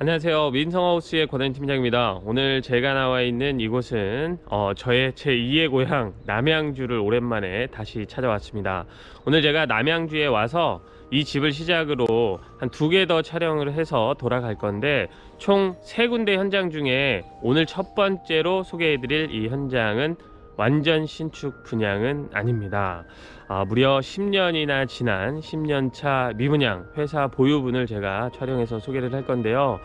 안녕하세요. 민성하우스의 권한 팀장입니다. 오늘 제가 나와 있는 이곳은 저의 제2의 고향 남양주를 오랜만에 다시 찾아왔습니다. 오늘 제가 남양주에 와서 이 집을 시작으로 한 2개 더 촬영을 해서 돌아갈 건데, 총 3군데 현장 중에 오늘 첫 번째로 소개해드릴 이 현장은 완전 신축 분양은 아닙니다. 무려 10년이나 지난 10년차 미분양 회사 보유분을 제가 촬영해서 소개를 할 건데요.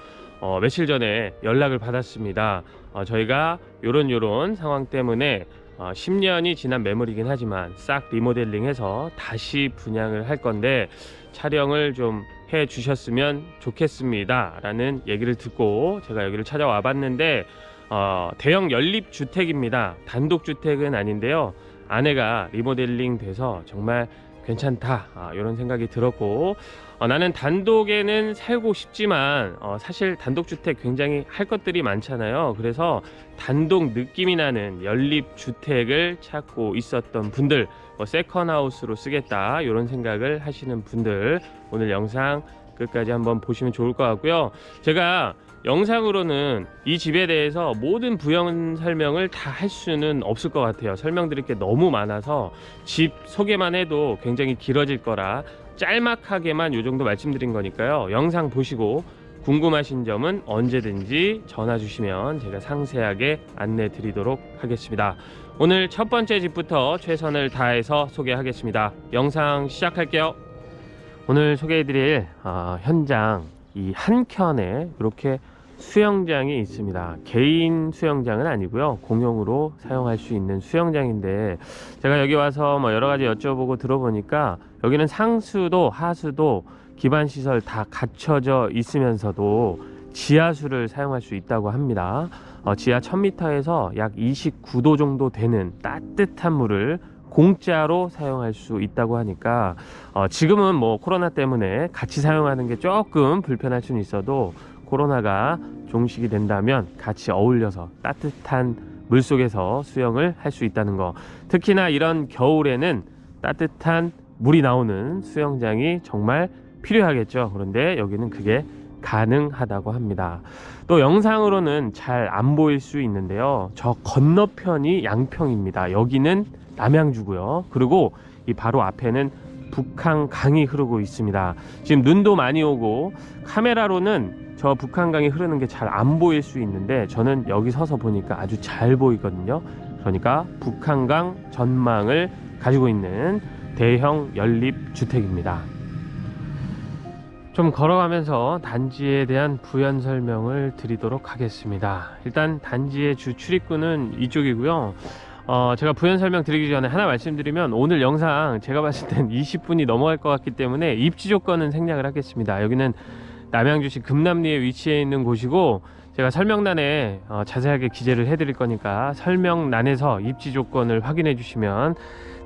며칠 전에 연락을 받았습니다. 저희가 요런 상황 때문에 10년이 지난 매물이긴 하지만 싹 리모델링해서 다시 분양을 할 건데 촬영을 좀 해 주셨으면 좋겠습니다 라는 얘기를 듣고 제가 여기를 찾아와 봤는데, 대형 연립주택입니다. 단독주택은 아닌데요, 안에가 리모델링 돼서 정말 괜찮다, 이런 생각이 들었고, 나는 단독에는 살고 싶지만 사실 단독주택 굉장히 할 것들이 많잖아요. 그래서 단독 느낌이 나는 연립주택을 찾고 있었던 분들, 세컨하우스로 쓰겠다 이런 생각을 하시는 분들, 오늘 영상 끝까지 한번 보시면 좋을 것 같고요. 제가 영상으로는 이 집에 대해서 모든 부연 설명을 다 할 수는 없을 것 같아요. 설명드릴 게 너무 많아서 집 소개만 해도 굉장히 길어질 거라 짤막하게만 요 정도 말씀드린 거니까요. 영상 보시고 궁금하신 점은 언제든지 전화 주시면 제가 상세하게 안내 드리도록 하겠습니다. 오늘 첫 번째 집부터 최선을 다해서 소개하겠습니다. 영상 시작할게요. 오늘 소개해드릴 현장, 이 한켠에 이렇게 수영장이 있습니다. 개인 수영장은 아니고요, 공용으로 사용할 수 있는 수영장인데, 제가 여기 와서 여러가지 여쭤보고 들어보니까 여기는 상수도 하수도 기반시설 다 갖춰져 있으면서도 지하수를 사용할 수 있다고 합니다. 지하 1000m에서 약 29도 정도 되는 따뜻한 물을 공짜로 사용할 수 있다고 하니까, 지금은 코로나 때문에 같이 사용하는 게 조금 불편할 수는 있어도 코로나가 종식이 된다면 같이 어울려서 따뜻한 물속에서 수영을 할 수 있다는 거, 특히나 이런 겨울에는 따뜻한 물이 나오는 수영장이 정말 필요하겠죠. 그런데 여기는 그게 가능하다고 합니다. 또 영상으로는 잘 안 보일 수 있는데요, 저 건너편이 양평입니다. 여기는 남양주고요. 그리고 이 바로 앞에는 북한강이 흐르고 있습니다. 지금 눈도 많이 오고 카메라로는 저 북한강이 흐르는 게 잘 안 보일 수 있는데, 저는 여기 서서 보니까 아주 잘 보이거든요. 그러니까 북한강 전망을 가지고 있는 대형 연립주택입니다. 좀 걸어가면서 단지에 대한 부연 설명을 드리도록 하겠습니다. 일단 단지의 주 출입구는 이쪽이고요. 제가 부연 설명 드리기 전에 하나 말씀드리면, 오늘 영상 제가 봤을 땐 20분이 넘어갈 것 같기 때문에 입지 조건은 생략을 하겠습니다. 여기는 남양주시 금남리에 위치해 있는 곳이고, 제가 설명란에 자세하게 기재를 해드릴 거니까 설명란에서 입지 조건을 확인해 주시면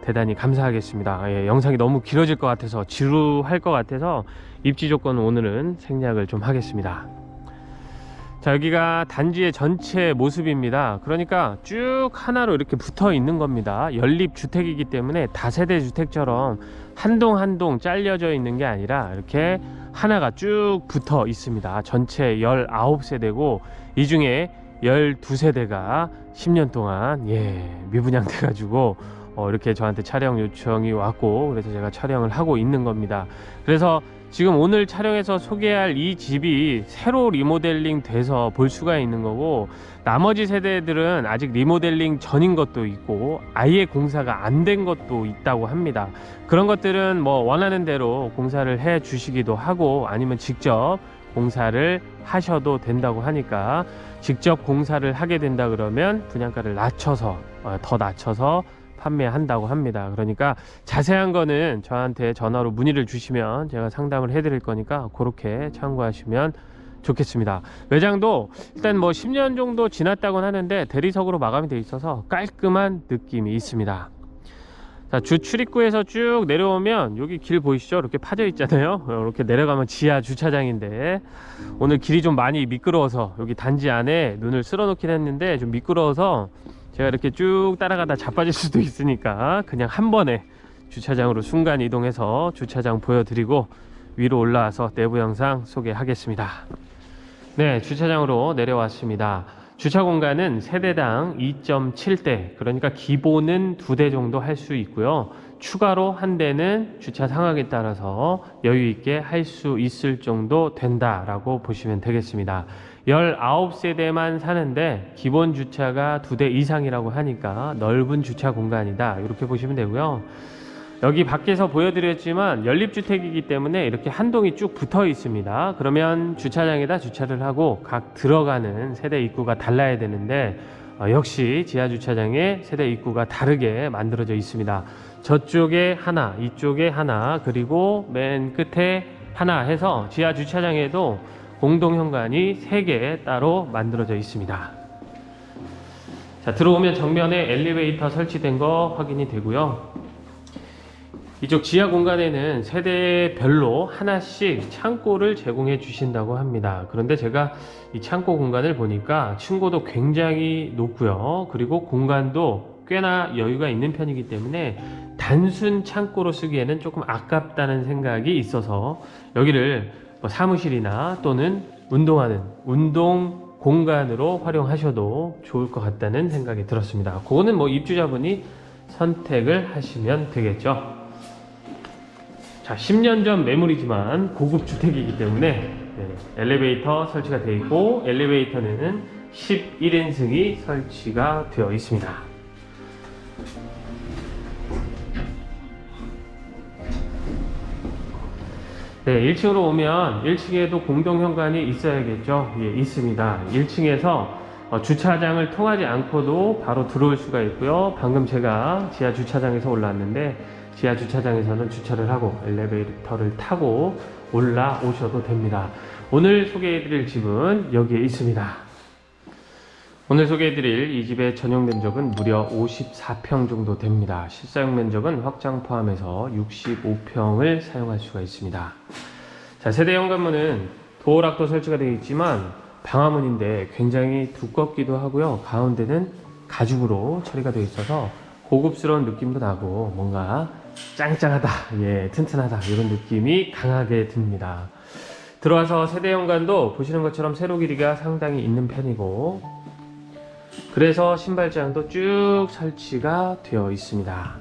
대단히 감사하겠습니다. 영상이 너무 길어질 것 같아서, 지루할 것 같아서 입지 조건은 오늘은 생략을 좀 하겠습니다. 자, 여기가 단지의 전체 모습입니다. 그러니까 쭉 하나로 이렇게 붙어 있는 겁니다. 연립주택이기 때문에 다세대 주택처럼 한 동 한 동 잘려져 있는 게 아니라 이렇게 하나가 쭉 붙어 있습니다. 전체 19세대고 이 중에 12세대가 10년 동안 미분양 돼 가지고 이렇게 저한테 촬영 요청이 왔고, 그래서 제가 촬영을 하고 있는 겁니다. 그래서 지금 오늘 촬영해서 소개할 이 집이 새로 리모델링 돼서 볼 수가 있는 거고, 나머지 세대들은 아직 리모델링 전인 것도 있고 아예 공사가 안 된 것도 있다고 합니다. 그런 것들은 원하는 대로 공사를 해 주시기도 하고, 아니면 직접 공사를 하셔도 된다고 하니까, 직접 공사를 하게 된다 그러면 분양가를 더 낮춰서 판매한다고 합니다. 그러니까 자세한 거는 저한테 전화로 문의를 주시면 제가 상담을 해드릴 거니까 그렇게 참고하시면 좋겠습니다. 매장도 일단 10년 정도 지났다고는 하는데 대리석으로 마감이 되어 있어서 깔끔한 느낌이 있습니다. 자, 주 출입구에서 쭉 내려오면 여기 길 보이시죠? 이렇게 파져 있잖아요. 이렇게 내려가면 지하 주차장인데, 오늘 길이 좀 많이 미끄러워서 여기 단지 안에 눈을 쓸어 놓긴 했는데 좀 미끄러워서 제가 이렇게 쭉 따라가다 자빠질 수도 있으니까 그냥 한 번에 주차장으로 순간 이동해서 주차장 보여드리고 위로 올라와서 내부 영상 소개하겠습니다. 네, 주차장으로 내려왔습니다. 주차 공간은 세대당 2.7대, 그러니까 기본은 2대 정도 할 수 있고요. 추가로 한 대는 주차 상황에 따라서 여유 있게 할 수 있을 정도 된다라고 보시면 되겠습니다. 19세대만 사는데 기본 주차가 2대 이상이라고 하니까 넓은 주차 공간이다, 이렇게 보시면 되고요. 여기 밖에서 보여드렸지만 연립주택이기 때문에 이렇게 한 동이 쭉 붙어 있습니다. 그러면 주차장에다 주차를 하고 각 들어가는 세대 입구가 달라야 되는데 역시 지하주차장에 세대 입구가 다르게 만들어져 있습니다. 저쪽에 하나, 이쪽에 하나, 그리고 맨 끝에 하나 해서 지하주차장에도 공동현관이 3개 따로 만들어져 있습니다. 자, 들어오면 정면에 엘리베이터 설치된 거 확인이 되고요. 이쪽 지하 공간에는 세대별로 하나씩 창고를 제공해 주신다고 합니다. 그런데 제가 이 창고 공간을 보니까 층고도 굉장히 높고요. 그리고 공간도 꽤나 여유가 있는 편이기 때문에 단순 창고로 쓰기에는 조금 아깝다는 생각이 있어서 여기를 뭐 사무실이나 또는 운동 공간으로 활용하셔도 좋을 것 같다는 생각이 들었습니다. 그거는 뭐 입주자분이 선택을 하시면 되겠죠. 자, 10년 전 매물이지만 고급 주택이기 때문에 엘리베이터 설치가 되어 있고, 엘리베이터는 11인승이 설치가 되어 있습니다. 네, 1층으로 오면 1층에도 공동현관이 있어야겠죠. 예, 있습니다. 1층에서 주차장을 통하지 않고도 바로 들어올 수가 있고요. 방금 제가 지하 주차장에서 올라왔는데 지하 주차장에서는 주차를 하고 엘리베이터를 타고 올라오셔도 됩니다. 오늘 소개해드릴 집은 여기에 있습니다. 오늘 소개해드릴 이 집의 전용 면적은 무려 54평 정도 됩니다. 실사용 면적은 확장 포함해서 65평을 사용할 수가 있습니다. 자, 세대 현관문은 도어락도 설치가 되어 있지만 방화문인데 굉장히 두껍기도 하고요. 가운데는 가죽으로 처리가 되어 있어서 고급스러운 느낌도 나고 뭔가 짱짱하다, 예, 튼튼하다, 이런 느낌이 강하게 듭니다. 들어와서 세대 현관도 보시는 것처럼 세로 길이가 상당히 있는 편이고, 그래서 신발장도 쭉 설치가 되어 있습니다.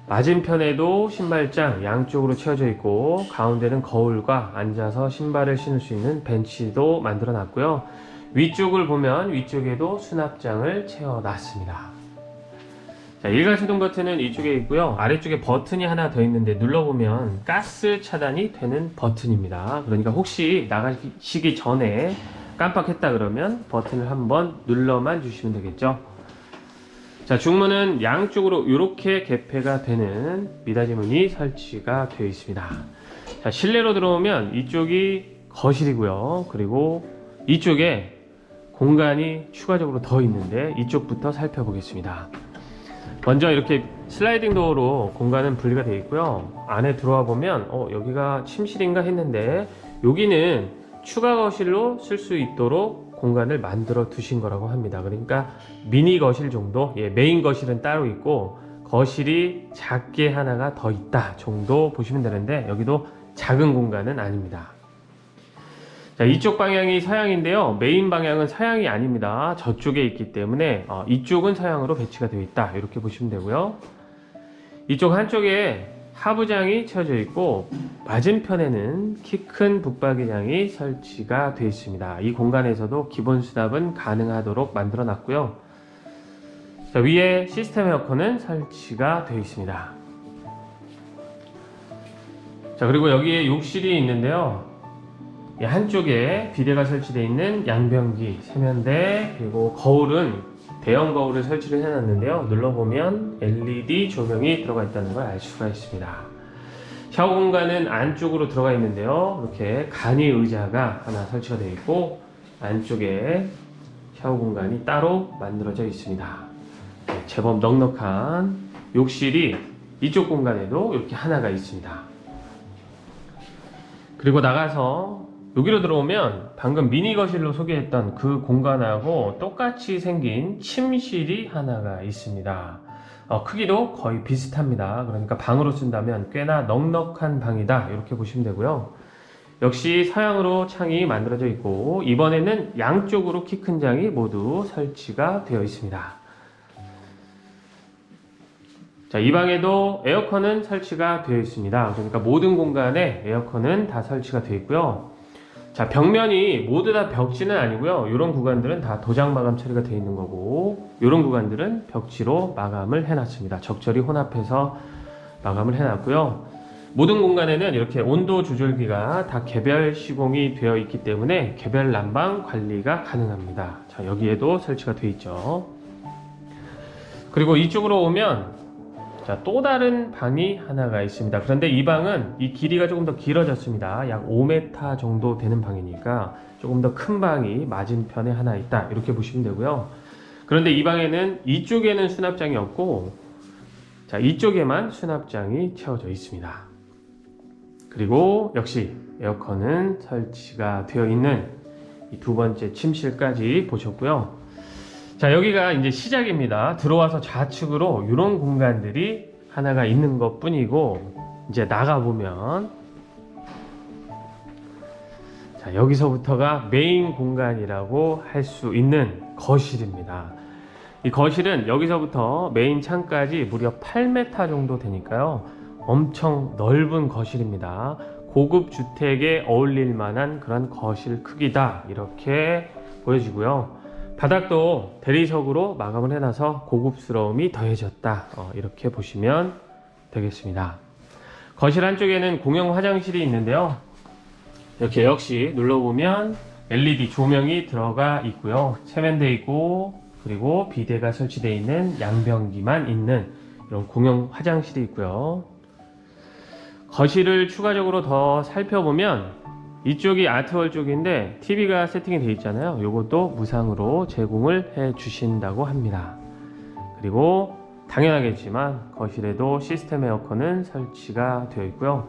맞은편에도 신발장 양쪽으로 채워져 있고, 가운데는 거울과 앉아서 신발을 신을 수 있는 벤치도 만들어 놨고요. 위쪽을 보면 위쪽에도 수납장을 채워 놨습니다. 자, 일괄수동 버튼은 이쪽에 있고요. 아래쪽에 버튼이 하나 더 있는데 눌러보면 가스 차단이 되는 버튼입니다. 그러니까 혹시 나가시기 전에 깜빡했다 그러면 버튼을 한번 눌러만 주시면 되겠죠. 자, 중문은 양쪽으로 이렇게 개폐가 되는 미닫이 문이 설치가 되어 있습니다. 자, 실내로 들어오면 이쪽이 거실이고요. 그리고 이쪽에 공간이 추가적으로 더 있는데 이쪽부터 살펴보겠습니다. 먼저 이렇게 슬라이딩 도어로 공간은 분리가 되어 있고요. 안에 들어와 보면 여기가 침실인가 했는데 여기는 추가 거실로 쓸 수 있도록 공간을 만들어 두신 거라고 합니다. 그러니까 미니 거실 정도, 예, 메인 거실은 따로 있고 거실이 작게 하나가 더 있다 정도 보시면 되는데 여기도 작은 공간은 아닙니다. 자, 이쪽 방향이 서양인데요. 메인 방향은 서양이 아닙니다. 저쪽에 있기 때문에 이쪽은 서양으로 배치가 되어 있다, 이렇게 보시면 되고요. 이쪽 한쪽에 하부장이 쳐져 있고 맞은편에는 키 큰 붙박이장이 설치가 되어 있습니다. 이 공간에서도 기본 수납은 가능하도록 만들어 놨고요. 자, 위에 시스템 에어컨은 설치가 되어 있습니다. 자, 그리고 여기에 욕실이 있는데요. 한쪽에 비데가 설치되어 있는 양변기, 세면대, 그리고 거울은 대형 거울을 설치를 해놨는데요. 눌러보면 LED 조명이 들어가 있다는 걸 알 수가 있습니다. 샤워 공간은 안쪽으로 들어가 있는데요. 이렇게 간이 의자가 하나 설치가 되어 있고 안쪽에 샤워 공간이 따로 만들어져 있습니다. 제법 넉넉한 욕실이 이쪽 공간에도 이렇게 하나가 있습니다. 그리고 나가서 여기로 들어오면 방금 미니 거실로 소개했던 그 공간하고 똑같이 생긴 침실이 하나가 있습니다. 크기도 거의 비슷합니다. 그러니까 방으로 쓴다면 꽤나 넉넉한 방이다, 이렇게 보시면 되고요. 역시 서양으로 창이 만들어져 있고, 이번에는 양쪽으로 키 큰 장이 모두 설치가 되어 있습니다. 자, 이 방에도 에어컨은 설치가 되어 있습니다. 그러니까 모든 공간에 에어컨은 다 설치가 되어 있고요. 자, 벽면이 모두 다 벽지는 아니고요. 이런 구간들은 다 도장 마감 처리가 되어 있는 거고, 이런 구간들은 벽지로 마감을 해놨습니다. 적절히 혼합해서 마감을 해놨고요. 모든 공간에는 이렇게 온도 조절기가 다 개별 시공이 되어 있기 때문에 개별 난방 관리가 가능합니다. 자, 여기에도 설치가 되어 있죠. 그리고 이쪽으로 오면 자, 또 다른 방이 하나가 있습니다. 그런데 이 방은 이 길이가 조금 더 길어졌습니다. 약 5m 정도 되는 방이니까 조금 더 큰 방이 맞은편에 하나 있다, 이렇게 보시면 되고요. 그런데 이 방에는 이쪽에는 수납장이 없고, 자, 이쪽에만 수납장이 채워져 있습니다. 그리고 역시 에어컨은 설치가 되어 있는 이 두 번째 침실까지 보셨고요. 자, 여기가 이제 시작입니다. 들어와서 좌측으로 이런 공간들이 하나가 있는 것 뿐이고, 이제 나가보면 자, 여기서부터가 메인 공간이라고 할 수 있는 거실입니다. 이 거실은 여기서부터 메인 창까지 무려 8m 정도 되니까요, 엄청 넓은 거실입니다. 고급 주택에 어울릴 만한 그런 거실 크기다, 이렇게 보여지고요. 바닥도 대리석으로 마감을 해놔서 고급스러움이 더해졌다, 이렇게 보시면 되겠습니다. 거실 한쪽에는 공용 화장실이 있는데요, 이렇게 역시 눌러보면 LED 조명이 들어가 있고요. 세면대 있고, 그리고 비데가 설치되어 있는 양변기만 있는 이런 공용 화장실이 있고요. 거실을 추가적으로 더 살펴보면 이쪽이 아트월 쪽인데 TV가 세팅이 되어 있잖아요. 이것도 무상으로 제공을 해 주신다고 합니다. 그리고 당연하겠지만 거실에도 시스템 에어컨은 설치가 되어 있고요.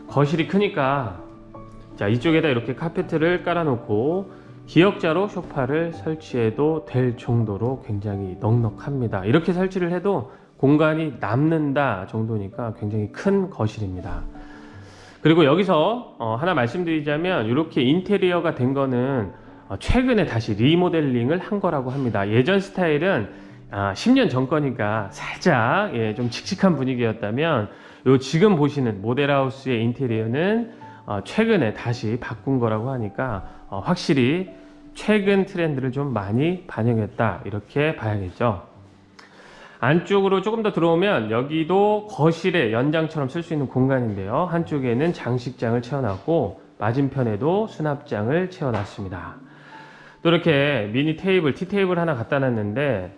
거실이 크니까 자, 이쪽에다 이렇게 카페트를 깔아 놓고 기역자로 소파를 설치해도 될 정도로 굉장히 넉넉합니다. 이렇게 설치를 해도 공간이 남는다 정도니까 굉장히 큰 거실입니다. 그리고 여기서 하나 말씀드리자면, 이렇게 인테리어가 된 거는 최근에 다시 리모델링을 한 거라고 합니다. 예전 스타일은 10년 전 거니까 살짝 좀 칙칙한 분위기였다면, 요 지금 보시는 모델하우스의 인테리어는 최근에 다시 바꾼 거라고 하니까 확실히 최근 트렌드를 좀 많이 반영했다, 이렇게 봐야겠죠. 안쪽으로 조금 더 들어오면 여기도 거실의 연장처럼 쓸 수 있는 공간인데요, 한쪽에는 장식장을 채워놨고 맞은편에도 수납장을 채워놨습니다. 또 이렇게 미니 테이블, 티테이블 하나 갖다 놨는데,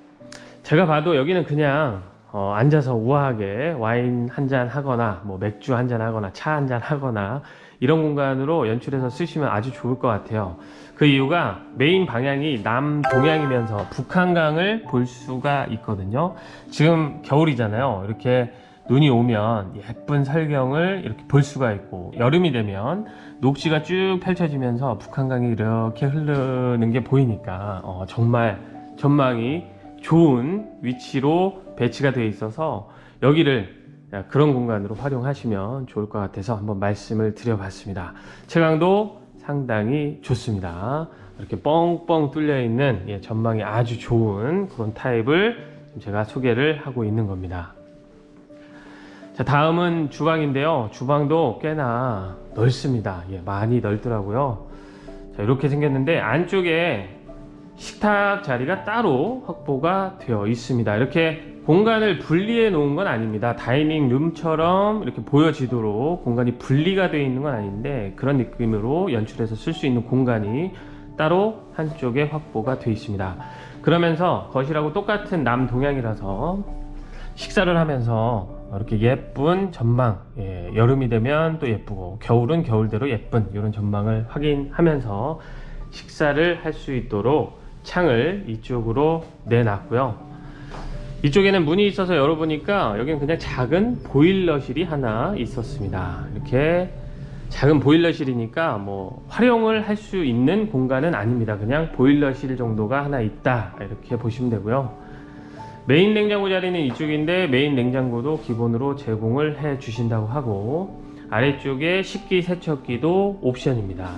제가 봐도 여기는 그냥 앉아서 우아하게 와인 한잔 하거나 뭐 맥주 한잔 하거나 차 한잔 하거나 이런 공간으로 연출해서 쓰시면 아주 좋을 것 같아요. 그 이유가 메인 방향이 남동향이면서 북한강을 볼 수가 있거든요. 지금 겨울이잖아요. 이렇게 눈이 오면 예쁜 설경을 이렇게 볼 수가 있고, 여름이 되면 녹지가 쭉 펼쳐지면서 북한강이 이렇게 흐르는 게 보이니까 정말 전망이 좋은 위치로 배치가 되어 있어서 여기를 그런 공간으로 활용하시면 좋을 것 같아서 한번 말씀을 드려봤습니다. 채광도 상당히 좋습니다. 이렇게 뻥뻥 뚫려 있는 전망이 아주 좋은 그런 타입을 제가 소개를 하고 있는 겁니다. 자, 다음은 주방인데요. 주방도 꽤나 넓습니다. 많이 넓더라고요. 자, 이렇게 생겼는데 안쪽에 식탁 자리가 따로 확보가 되어 있습니다. 이렇게 공간을 분리해 놓은 건 아닙니다. 다이닝 룸처럼 이렇게 보여지도록 공간이 분리가 되어 있는 건 아닌데, 그런 느낌으로 연출해서 쓸 수 있는 공간이 따로 한쪽에 확보가 되어 있습니다. 그러면서 거실하고 똑같은 남동향이라서 식사를 하면서 이렇게 예쁜 전망, 여름이 되면 또 예쁘고 겨울은 겨울대로 예쁜 이런 전망을 확인하면서 식사를 할 수 있도록 창을 이쪽으로 내놨고요. 이쪽에는 문이 있어서 열어보니까 여기는 그냥 작은 보일러실이 하나 있었습니다. 이렇게 작은 보일러실이니까 뭐 활용을 할 수 있는 공간은 아닙니다. 그냥 보일러실 정도가 하나 있다, 이렇게 보시면 되고요. 메인 냉장고 자리는 이쪽인데 메인 냉장고도 기본으로 제공을 해 주신다고 하고, 아래쪽에 식기 세척기도 옵션입니다.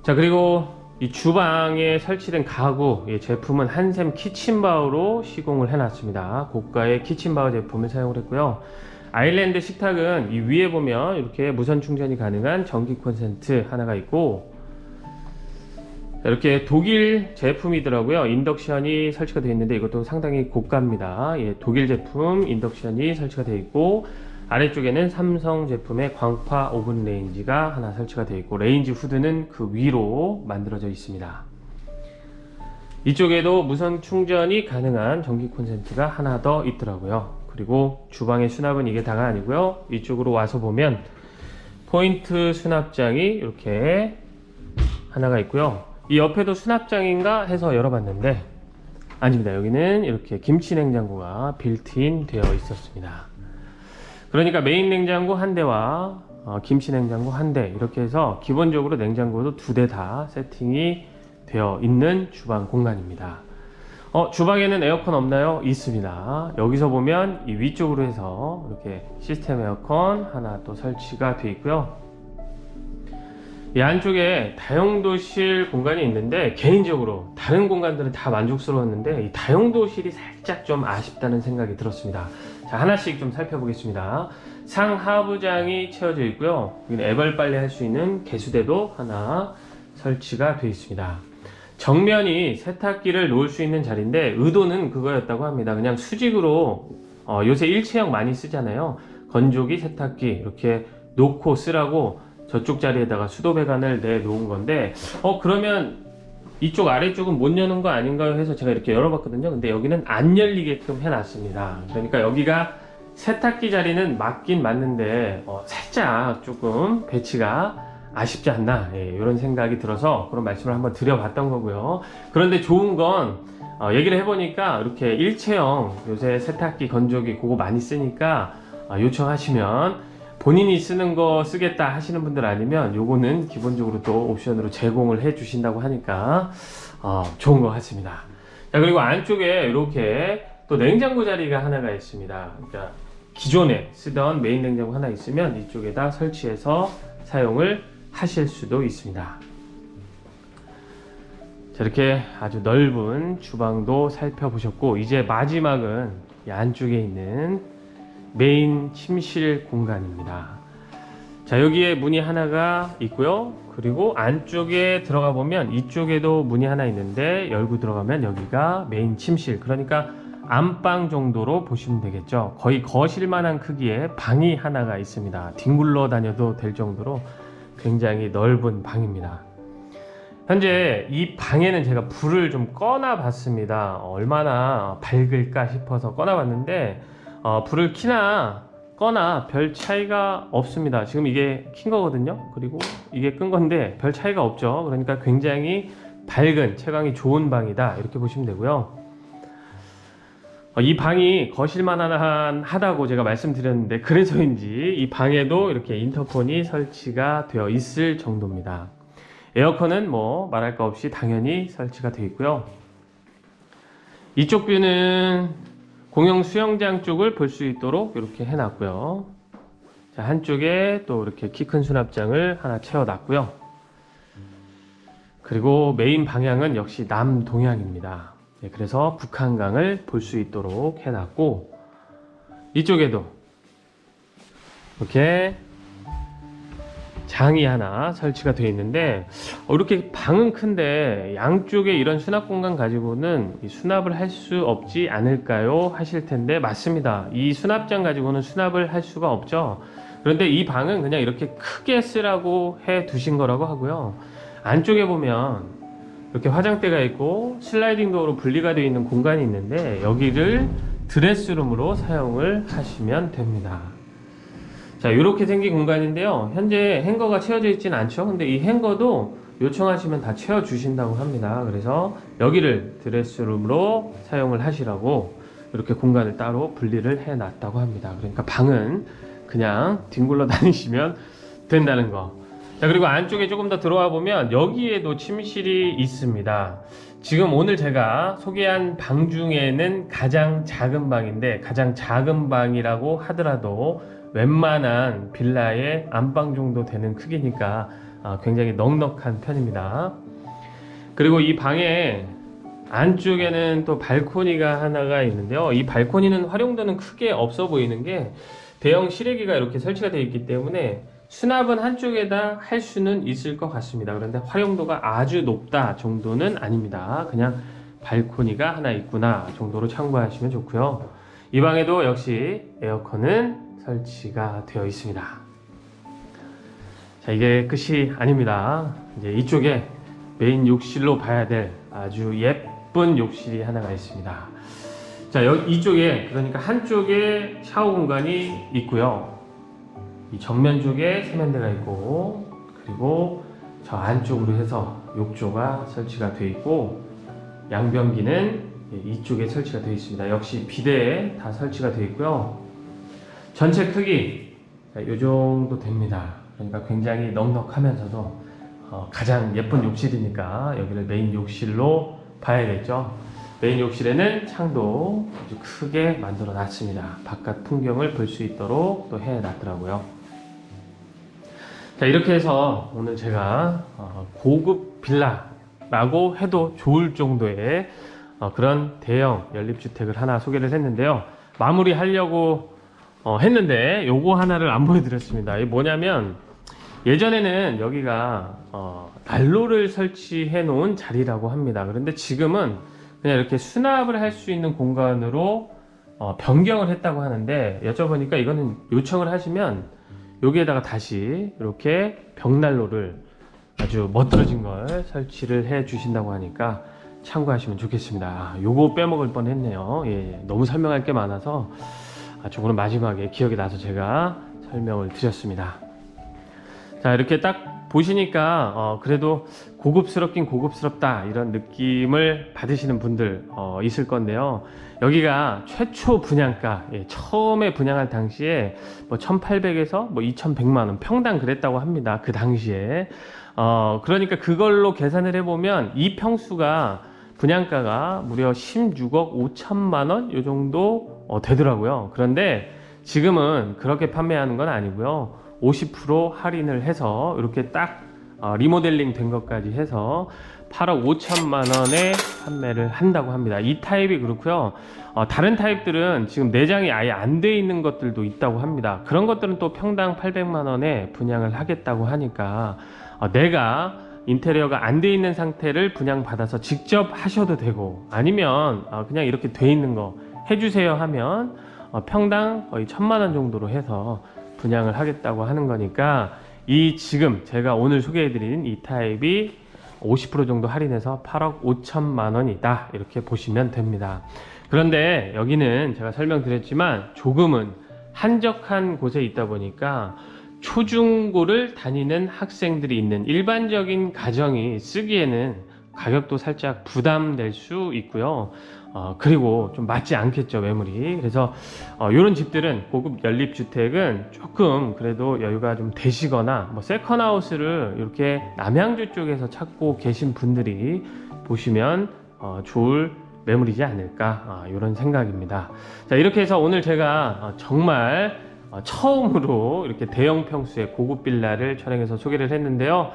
자, 그리고 이 주방에 설치된 가구, 이 제품은 한샘 키친바우로 시공을 해놨습니다. 고가의 키친바우 제품을 사용을 했고요. 아일랜드 식탁은 이 위에 보면 이렇게 무선 충전이 가능한 전기 콘센트 하나가 있고, 이렇게 독일 제품이더라고요. 인덕션이 설치가 되어 있는데 이것도 상당히 고가입니다. 예, 독일 제품 인덕션이 설치가 되어 있고, 아래쪽에는 삼성 제품의 광파 오븐 레인지가 하나 설치가 되어 있고, 레인지 후드는 그 위로 만들어져 있습니다. 이쪽에도 무선 충전이 가능한 전기 콘센트가 하나 더 있더라고요. 그리고 주방의 수납은 이게 다가 아니고요. 이쪽으로 와서 보면 포인트 수납장이 이렇게 하나가 있고요. 이 옆에도 수납장인가 해서 열어봤는데 아닙니다. 여기는 이렇게 김치 냉장고가 빌트인 되어 있었습니다. 그러니까 메인 냉장고 한 대와 김치 냉장고 한 대, 이렇게 해서 기본적으로 냉장고도 두 대 다 세팅이 되어 있는 주방 공간입니다. 주방에는 에어컨 없나요? 있습니다. 여기서 보면 이 위쪽으로 해서 이렇게 시스템 에어컨 하나 또 설치가 되어 있고요. 이 안쪽에 다용도실 공간이 있는데, 개인적으로 다른 공간들은 다 만족스러웠는데 이 다용도실이 살짝 좀 아쉽다는 생각이 들었습니다. 자, 하나씩 좀 살펴보겠습니다. 상하부장이 채워져 있고요. 여기는 애벌 빨래 할 수 있는 개수대도 하나 설치가 되어 있습니다. 정면이 세탁기를 놓을 수 있는 자리인데 의도는 그거였다고 합니다. 그냥 수직으로 요새 일체형 많이 쓰잖아요. 건조기, 세탁기 이렇게 놓고 쓰라고 저쪽 자리에다가 수도 배관을 내놓은 건데, 그러면 이쪽 아래쪽은 못 여는 거 아닌가요 해서 제가 이렇게 열어봤거든요. 근데 여기는 안 열리게끔 해놨습니다. 그러니까 여기가 세탁기 자리는 맞긴 맞는데 살짝 조금 배치가 아쉽지 않나, 이런 생각이 들어서 그런 말씀을 한번 드려봤던 거고요. 그런데 좋은 건 얘기를 해보니까 이렇게 일체형 요새 세탁기, 건조기 그거 많이 쓰니까 요청하시면 본인이 쓰는 거 쓰겠다 하시는 분들 아니면 요거는 기본적으로 또 옵션으로 제공을 해 주신다고 하니까 좋은 것 같습니다. 자, 그리고 안쪽에 이렇게 또 냉장고 자리가 하나가 있습니다. 그러니까 기존에 쓰던 메인 냉장고 하나 있으면 이쪽에다 설치해서 사용을 하실 수도 있습니다. 자, 이렇게 아주 넓은 주방도 살펴보셨고, 이제 마지막은 이 안쪽에 있는 메인 침실 공간입니다. 자, 여기에 문이 하나가 있고요. 그리고 안쪽에 들어가 보면 이쪽에도 문이 하나 있는데 열고 들어가면 여기가 메인 침실, 그러니까 안방 정도로 보시면 되겠죠. 거의 거실만한 크기의 방이 하나가 있습니다. 뒹굴러 다녀도 될 정도로 굉장히 넓은 방입니다. 현재 이 방에는 제가 불을 좀 꺼놔 봤습니다. 얼마나 밝을까 싶어서 꺼놔 봤는데 불을 켜나 꺼나 별 차이가 없습니다. 지금 이게 킨 거거든요. 그리고 이게 끈 건데 별 차이가 없죠. 그러니까 굉장히 밝은, 채광이 좋은 방이다, 이렇게 보시면 되고요. 이 방이 거실만 하다고 제가 말씀드렸는데, 그래서인지 이 방에도 이렇게 인터폰이 설치가 되어 있을 정도입니다. 에어컨은 뭐 말할 거 없이 당연히 설치가 되어 있고요. 이쪽 뷰는 공용 수영장 쪽을 볼 수 있도록 이렇게 해놨고요. 자, 한쪽에 또 이렇게 키 큰 수납장을 하나 채워놨고요. 그리고 메인 방향은 역시 남동향입니다. 그래서 북한강을 볼 수 있도록 해놨고, 이쪽에도 이렇게 장이 하나 설치가 되어 있는데, 이렇게 방은 큰데 양쪽에 이런 수납 공간 가지고는 수납을 할 수 없지 않을까요 하실 텐데, 맞습니다. 이 수납장 가지고는 수납을 할 수가 없죠. 그런데 이 방은 그냥 이렇게 크게 쓰라고 해 두신 거라고 하고요. 안쪽에 보면 이렇게 화장대가 있고 슬라이딩 도어로 분리가 되어 있는 공간이 있는데, 여기를 드레스룸으로 사용을 하시면 됩니다. 자, 이렇게 생긴 공간인데요. 현재 행거가 채워져 있지는 않죠. 근데 이 행거도 요청하시면 다 채워 주신다고 합니다. 그래서 여기를 드레스룸으로 사용을 하시라고 이렇게 공간을 따로 분리를 해 놨다고 합니다. 그러니까 방은 그냥 뒹굴러 다니시면 된다는 거. 자, 그리고 안쪽에 조금 더 들어와 보면 여기에도 침실이 있습니다. 지금 오늘 제가 소개한 방 중에는 가장 작은 방인데, 가장 작은 방이라고 하더라도 웬만한 빌라의 안방 정도 되는 크기니까 굉장히 넉넉한 편입니다. 그리고 이 방에 안쪽에는 또 발코니가 하나가 있는데요. 이 발코니는 활용도는 크게 없어 보이는 게 대형 실외기가 이렇게 설치가 되어 있기 때문에 수납은 한쪽에다 할 수는 있을 것 같습니다. 그런데 활용도가 아주 높다 정도는 아닙니다. 그냥 발코니가 하나 있구나 정도로 참고하시면 좋고요. 이 방에도 역시 에어컨은 설치가 되어 있습니다. 자, 이게 끝이 아닙니다. 이제 이쪽에 메인 욕실로 봐야 될 아주 예쁜 욕실이 하나가 있습니다. 자, 이쪽에, 그러니까 한쪽에 샤워 공간이 있고요. 이 정면 쪽에 세면대가 있고, 그리고 저 안쪽으로 해서 욕조가 설치가 되어 있고, 양변기는 이쪽에 설치가 되어 있습니다. 역시 비대에 다 설치가 되어 있고요. 전체 크기 이 정도 됩니다. 그러니까 굉장히 넉넉하면서도 가장 예쁜 욕실이니까 여기를 메인 욕실로 봐야겠죠. 메인 욕실에는 창도 아주 크게 만들어 놨습니다. 바깥 풍경을 볼 수 있도록 또 해 놨더라고요. 자, 이렇게 해서 오늘 제가 고급 빌라라고 해도 좋을 정도의 그런 대형 연립주택을 하나 소개를 했는데요. 마무리 하려고 했는데 요거 하나를 안 보여드렸습니다. 이게 뭐냐면 예전에는 여기가 난로를 설치해 놓은 자리라고 합니다. 그런데 지금은 그냥 이렇게 수납을 할 수 있는 공간으로 변경을 했다고 하는데, 여쭤보니까 이거는 요청을 하시면 여기에다가 다시 이렇게 벽난로를 아주 멋들어진 걸 설치를 해 주신다고 하니까 참고하시면 좋겠습니다. 요거 빼먹을 뻔 했네요. 예, 너무 설명할 게 많아서 저거는 마지막에 기억이 나서 제가 설명을 드렸습니다. 자, 이렇게 딱 보시니까 그래도 고급스럽긴 고급스럽다 이런 느낌을 받으시는 분들 있을 건데요. 여기가 최초 분양가, 처음에 분양할 당시에 뭐 1,800에서 뭐 2,100만원 평당 그랬다고 합니다. 그 당시에. 그러니까 그걸로 계산을 해보면 이 평수가 분양가가 무려 16억 5천만원 요 정도 되더라고요. 그런데 지금은 그렇게 판매하는 건 아니고요. 50% 할인을 해서 이렇게 딱 리모델링 된 것까지 해서 8억 5천만원에 판매를 한다고 합니다. 이 타입이 그렇고요. 다른 타입들은 지금 내장이 아예 안 돼 있는 것들도 있다고 합니다. 그런 것들은 또 평당 800만원에 분양을 하겠다고 하니까 내가 인테리어가 안 돼 있는 상태를 분양받아서 직접 하셔도 되고, 아니면 그냥 이렇게 돼 있는 거 해주세요 하면 평당 거의 1,000만원 정도로 해서 분양을 하겠다고 하는 거니까, 이 지금 제가 오늘 소개해드린 이 타입이 50% 정도 할인해서 8억 5천만원이다 이렇게 보시면 됩니다. 그런데 여기는 제가 설명드렸지만 조금은 한적한 곳에 있다 보니까 초중고를 다니는 학생들이 있는 일반적인 가정이 쓰기에는 가격도 살짝 부담될 수 있고요. 그리고 좀 맞지 않겠죠, 매물이. 그래서 이런 집들은, 고급 연립주택은 조금 그래도 여유가 좀 되시거나 뭐 세컨하우스를 이렇게 남양주 쪽에서 찾고 계신 분들이 보시면 좋을 매물이지 않을까, 이런 생각입니다. 자, 이렇게 해서 오늘 제가 정말 처음으로 이렇게 대형 평수의 고급 빌라를 촬영해서 소개를 했는데요.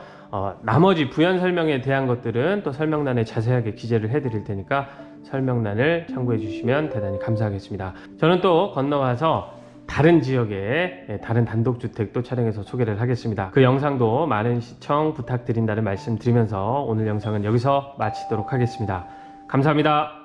나머지 부연 설명에 대한 것들은 또 설명란에 자세하게 기재를 해 드릴 테니까 설명란을 참고해 주시면 대단히 감사하겠습니다. 저는 또 건너가서 다른 지역의 다른 단독주택도 촬영해서 소개를 하겠습니다. 그 영상도 많은 시청 부탁드린다는 말씀 드리면서 오늘 영상은 여기서 마치도록 하겠습니다. 감사합니다.